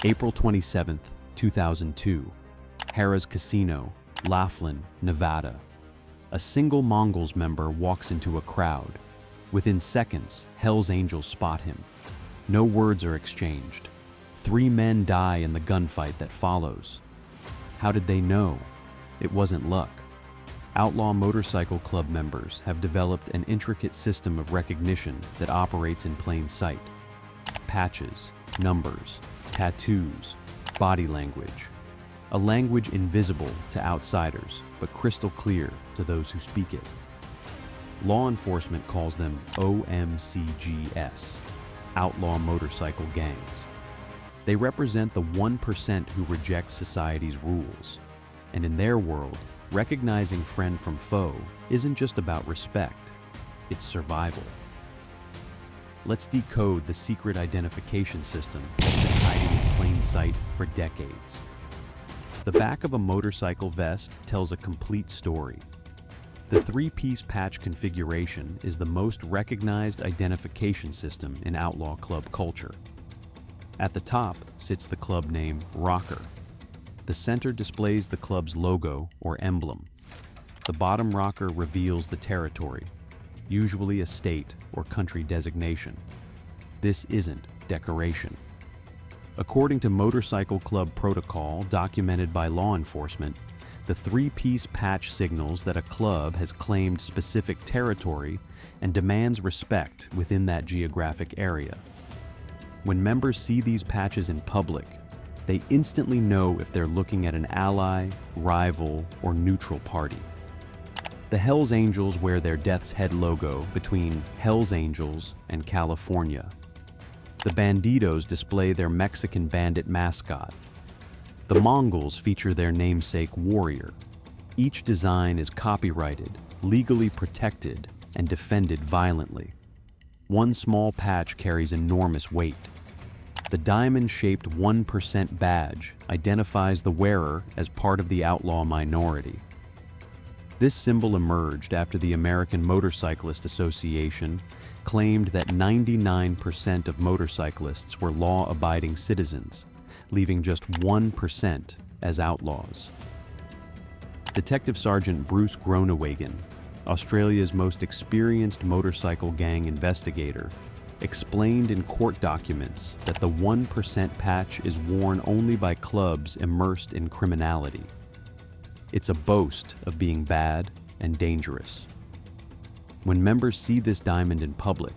April 27, 2002, Harrah's Casino, Laughlin, Nevada. A single Mongols member walks into a crowd. Within seconds, Hell's Angels spot him. No words are exchanged. 3 men die in the gunfight that follows. How did they know? It wasn't luck. Outlaw Motorcycle Club members have developed an intricate system of recognition that operates in plain sight. Patches, numbers, tattoos, body language. A language invisible to outsiders, but crystal clear to those who speak it. Law enforcement calls them OMCGs, Outlaw Motorcycle Gangs. They represent the 1% who reject society's rules. And in their world, recognizing friend from foe isn't just about respect, it's survival. Let's decode the secret identification system that's been hiding in plain sight for decades. The back of a motorcycle vest tells a complete story. The 3-piece patch configuration is the most recognized identification system in outlaw club culture. At the top sits the club name Rocker. The center displays the club's logo or emblem. The bottom rocker reveals the territory, usually a state or country designation. This isn't decoration. According to motorcycle club protocol documented by law enforcement, the 3-piece patch signals that a club has claimed specific territory and demands respect within that geographic area. When members see these patches in public, they instantly know if they're looking at an ally, rival, or neutral party. The Hells Angels wear their Death's Head logo between Hells Angels and California. The Bandidos display their Mexican bandit mascot. The Mongols feature their namesake warrior. Each design is copyrighted, legally protected, and defended violently. One small patch carries enormous weight. The diamond-shaped 1% badge identifies the wearer as part of the outlaw minority. This symbol emerged after the American Motorcyclist Association claimed that 99% of motorcyclists were law-abiding citizens, leaving just 1% as outlaws. Detective Sergeant Bruce Groenewegen, Australia's most experienced motorcycle gang investigator, explained in court documents that the 1% patch is worn only by clubs immersed in criminality. It's a boast of being bad and dangerous. When members see this diamond in public,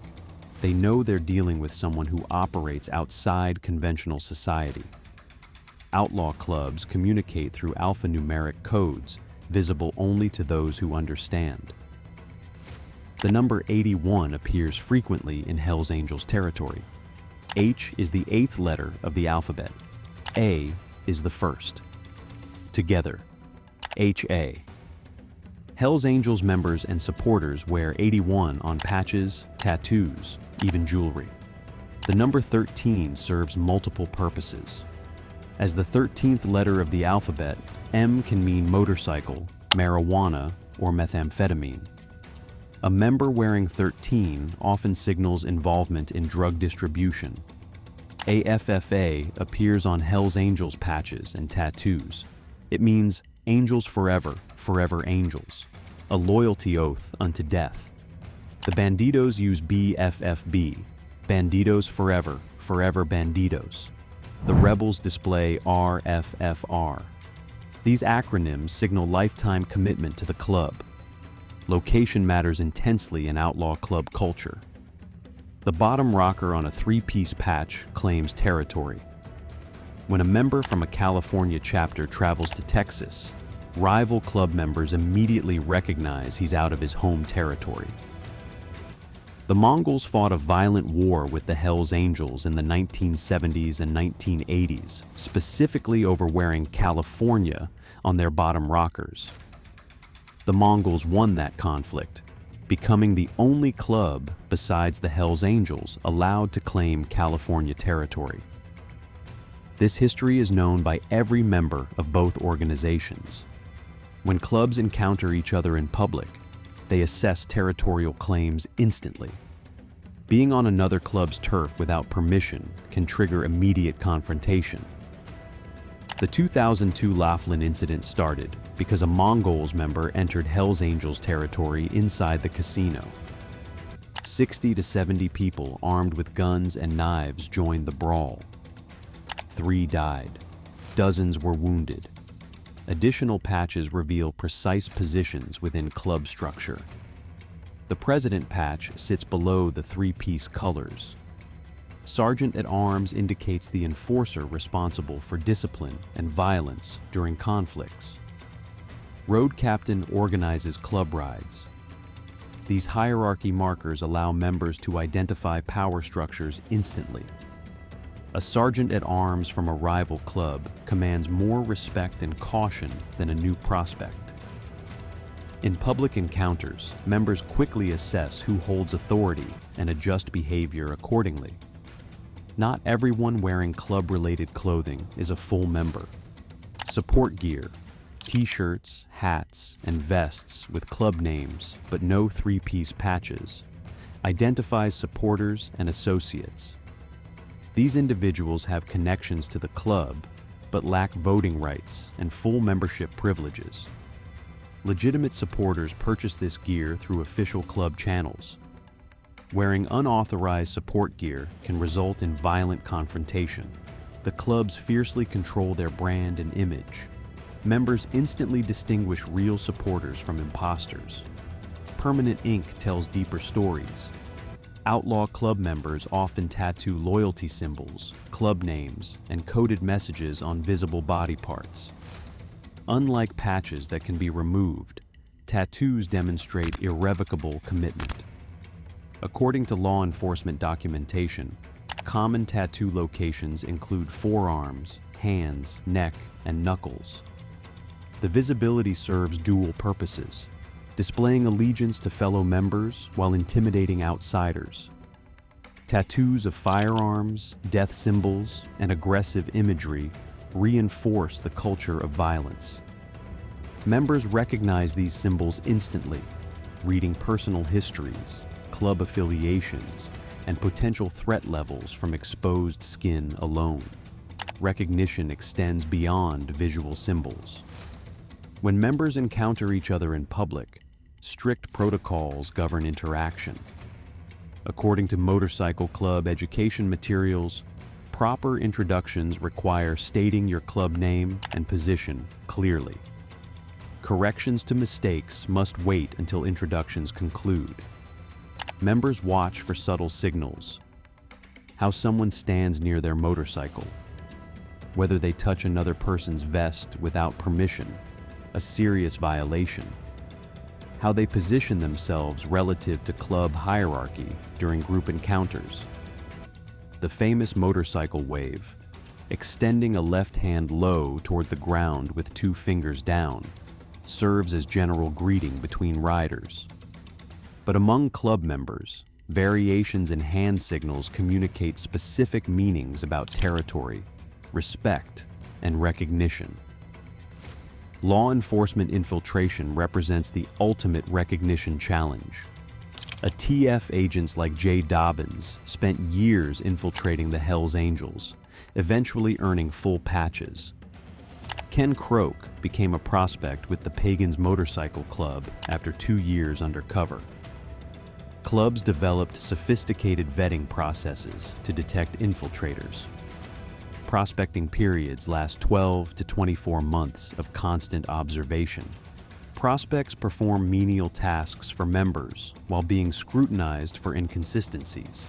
they know they're dealing with someone who operates outside conventional society. Outlaw clubs communicate through alphanumeric codes, visible only to those who understand. The number 81 appears frequently in Hells Angels territory. H is the 8th letter of the alphabet. A is the first. Together, HA. Hells Angels members and supporters wear 81 on patches, tattoos, even jewelry. The number 13 serves multiple purposes. As the 13th letter of the alphabet, M can mean motorcycle, marijuana, or methamphetamine. A member wearing 13 often signals involvement in drug distribution. AFFA appears on Hells Angels patches and tattoos. It means Angels Forever, Forever Angels, a loyalty oath unto death. The Bandidos use BFFB, Bandidos Forever, Forever Bandidos. The Rebels display RFFR. These acronyms signal lifetime commitment to the club. Location matters intensely in outlaw club culture. The bottom rocker on a 3-piece patch claims territory. When a member from a California chapter travels to Texas, rival club members immediately recognize he's out of his home territory. The Mongols fought a violent war with the Hells Angels in the 1970s and 1980s, specifically over wearing California on their bottom rockers. The Mongols won that conflict, becoming the only club besides the Hells Angels allowed to claim California territory. This history is known by every member of both organizations. When clubs encounter each other in public, they assess territorial claims instantly. Being on another club's turf without permission can trigger immediate confrontation. The 2002 Laughlin incident started because a Mongols member entered Hells Angels territory inside the casino. 60 to 70 people armed with guns and knives joined the brawl. 3 died. Dozens were wounded. Additional patches reveal precise positions within club structure. The President patch sits below the 3-piece colors. Sergeant at Arms indicates the enforcer responsible for discipline and violence during conflicts. Road Captain organizes club rides. These hierarchy markers allow members to identify power structures instantly. A Sergeant at Arms from a rival club commands more respect and caution than a new prospect. In public encounters, members quickly assess who holds authority and adjust behavior accordingly. Not everyone wearing club-related clothing is a full member. Support gear, t-shirts, hats, and vests with club names but no 3-piece patches, identifies supporters and associates. These individuals have connections to the club but lack voting rights and full membership privileges. Legitimate supporters purchase this gear through official club channels. Wearing unauthorized support gear can result in violent confrontation. The clubs fiercely control their brand and image. Members instantly distinguish real supporters from imposters. Permanent ink tells deeper stories. Outlaw club members often tattoo loyalty symbols, club names, and coded messages on visible body parts. Unlike patches that can be removed, tattoos demonstrate irrevocable commitment. According to law enforcement documentation, common tattoo locations include forearms, hands, neck, and knuckles. The visibility serves dual purposes, displaying allegiance to fellow members while intimidating outsiders. Tattoos of firearms, death symbols, and aggressive imagery reinforce the culture of violence. Members recognize these symbols instantly, reading personal histories, club affiliations, and potential threat levels from exposed skin alone. Recognition extends beyond visual symbols. When members encounter each other in public, strict protocols govern interaction. According to motorcycle club education materials, proper introductions require stating your club name and position clearly. Corrections to mistakes must wait until introductions conclude. Members watch for subtle signals. How someone stands near their motorcycle. Whether they touch another person's vest without permission, a serious violation. How they position themselves relative to club hierarchy during group encounters. The famous motorcycle wave, extending a left hand low toward the ground with 2 fingers down, serves as general greeting between riders. But among club members, variations in hand signals communicate specific meanings about territory, respect, and recognition. Law enforcement infiltration represents the ultimate recognition challenge. A TF agents like Jay Dobbins spent years infiltrating the Hells Angels, eventually earning full patches. Ken Croak became a prospect with the Pagans Motorcycle Club after 2 years undercover. Clubs developed sophisticated vetting processes to detect infiltrators. Prospecting periods last 12 to 24 months of constant observation. Prospects perform menial tasks for members while being scrutinized for inconsistencies.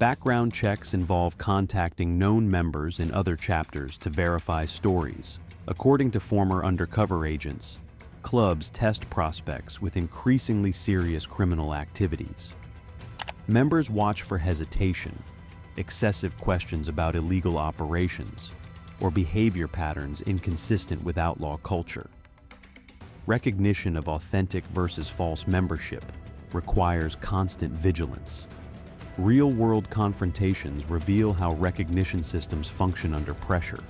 Background checks involve contacting known members in other chapters to verify stories. According to former undercover agents, clubs test prospects with increasingly serious criminal activities. Members watch for hesitation, excessive questions about illegal operations, or behavior patterns inconsistent with outlaw culture. Recognition of authentic versus false membership requires constant vigilance. Real-world confrontations reveal how recognition systems function under pressure.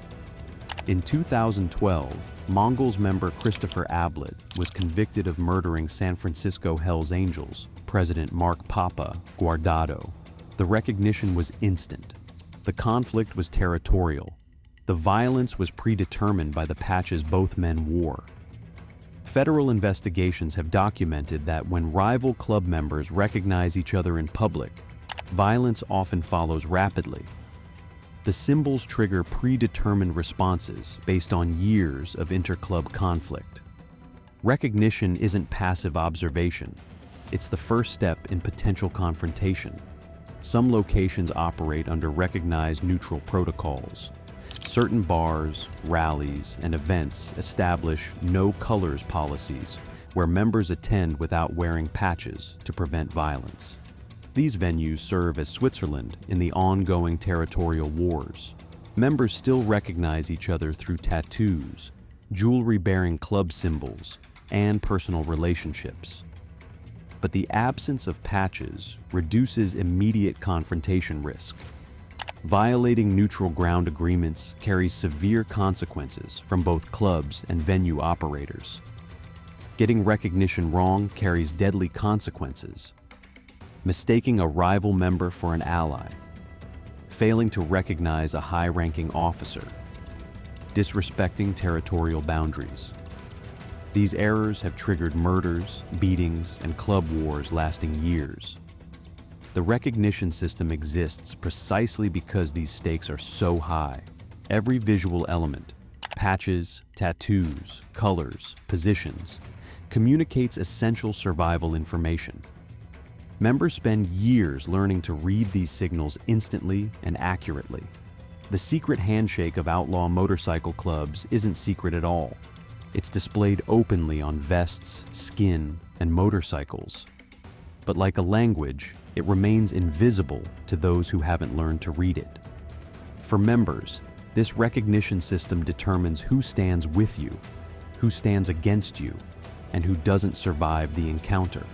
In 2012, Mongols member Christopher Ablett was convicted of murdering San Francisco Hells Angels President Mark Papa Guardado, the recognition was instant. The conflict was territorial. The violence was predetermined by the patches both men wore. Federal investigations have documented that when rival club members recognize each other in public, violence often follows rapidly. The symbols trigger predetermined responses based on years of interclub conflict. Recognition isn't passive observation. It's the first step in potential confrontation. Some locations operate under recognized neutral protocols. Certain bars, rallies, and events establish no colors policies where members attend without wearing patches to prevent violence. These venues serve as Switzerland in the ongoing territorial wars. Members still recognize each other through tattoos, jewelry bearing club symbols, and personal relationships. But the absence of patches reduces immediate confrontation risk. Violating neutral ground agreements carries severe consequences from both clubs and venue operators. Getting recognition wrong carries deadly consequences. Mistaking a rival member for an ally, failing to recognize a high-ranking officer, disrespecting territorial boundaries. These errors have triggered murders, beatings, and club wars lasting years. The recognition system exists precisely because these stakes are so high. Every visual element, patches, tattoos, colors, positions, communicates essential survival information. Members spend years learning to read these signals instantly and accurately. The secret handshake of outlaw motorcycle clubs isn't secret at all. It's displayed openly on vests, skin, and motorcycles. But like a language, it remains invisible to those who haven't learned to read it. For members, this recognition system determines who stands with you, who stands against you, and who doesn't survive the encounter.